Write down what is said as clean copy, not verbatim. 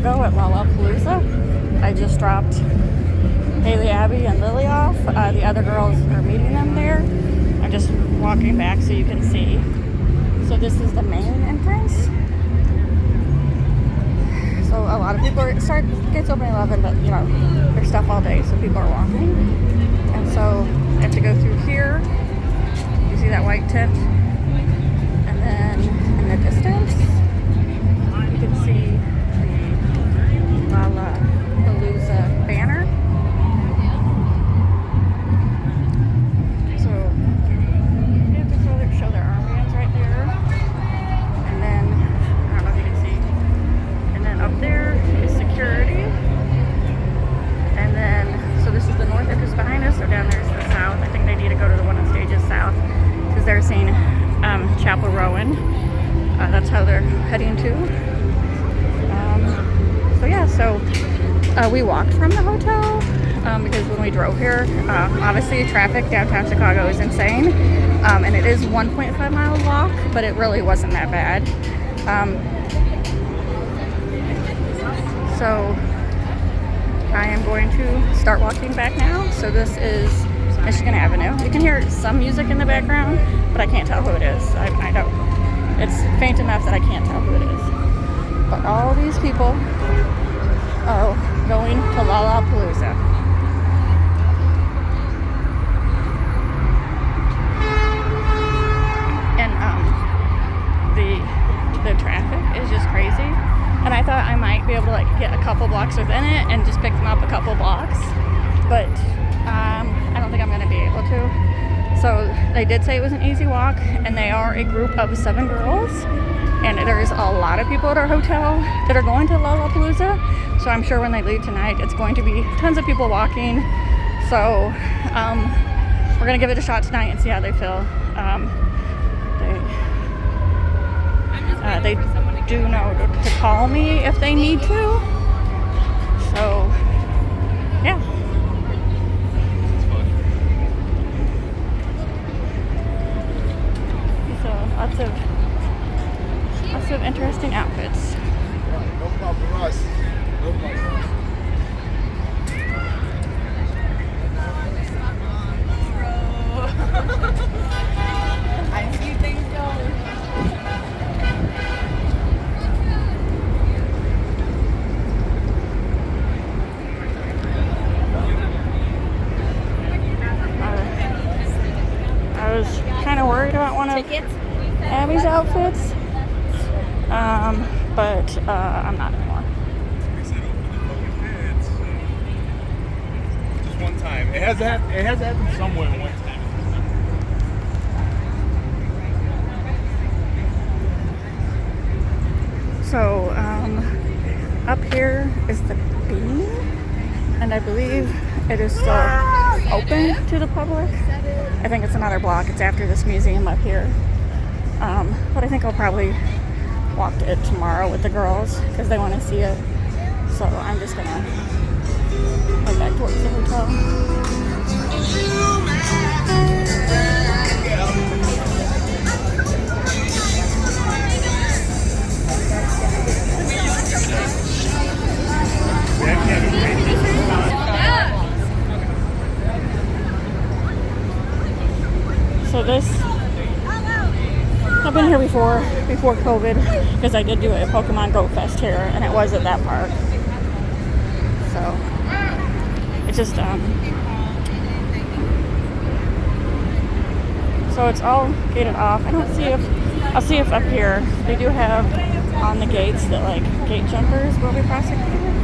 Chicago at Lollapalooza. I just dropped Haley, Abby, and Lily off. The other girls are meeting them there. I'm just walking back so you can see. So this is the main entrance. So a lot of people gets open at 11, but you know, there's stuff all day, so people are walking. And so I have to go through here. You see that white tent? And then in the distance, you can see the Lollapalooza banner. So you have to show their armbands right there. And then, I don't know if you can see. And then up there is security. And then, so this is the north entrance behind us. So down there is the south. I think they need to go to the one on stages south because they're seeing Chapel Rowan. That's how they're heading to. So yeah, so we walked from the hotel because when we drove here, obviously traffic downtown Chicago is insane, and it is 1.5 mile walk, but it really wasn't that bad. So I am going to start walking back now. So this is Michigan Avenue. You can hear some music in the background, but I can't tell who it is. I don't. It's faint enough that I can't tell who it is. But all these people are going to Lollapalooza. And the traffic is just crazy. And I thought I might be able to like get a couple blocks within it and just pick them up a couple blocks. But I don't think I'm going to be able to. So they did say it was an easy walk, and they are a group of 7 girls. And there's a lot of people at our hotel that are going to Lollapalooza. So I'm sure when they leave tonight, it's going to be tons of people walking. So we're going to give it a shot tonight and see how they feel. They do know to call me if they need to. So, yeah. So lots of interesting outfits. No problem for us. No problem. I see things going. I was kind of worried about one of Abby's outfits, but I'm not anymore. Just one time. It has happened somewhere one time. So up here is the Bean, and I believe it is still open to the public. I think it's another block. It's after this museum up here. But I think I'll probably walk to it tomorrow with the girls because they want to see it. So I'm just gonna head back towards the hotel. So this, I've been here before COVID, because I did do a Pokemon Go Fest here, and it was at that park. So it's just so it's all gated off. I'll see if up here they do have on the gates that like gate jumpers will be prosecuted.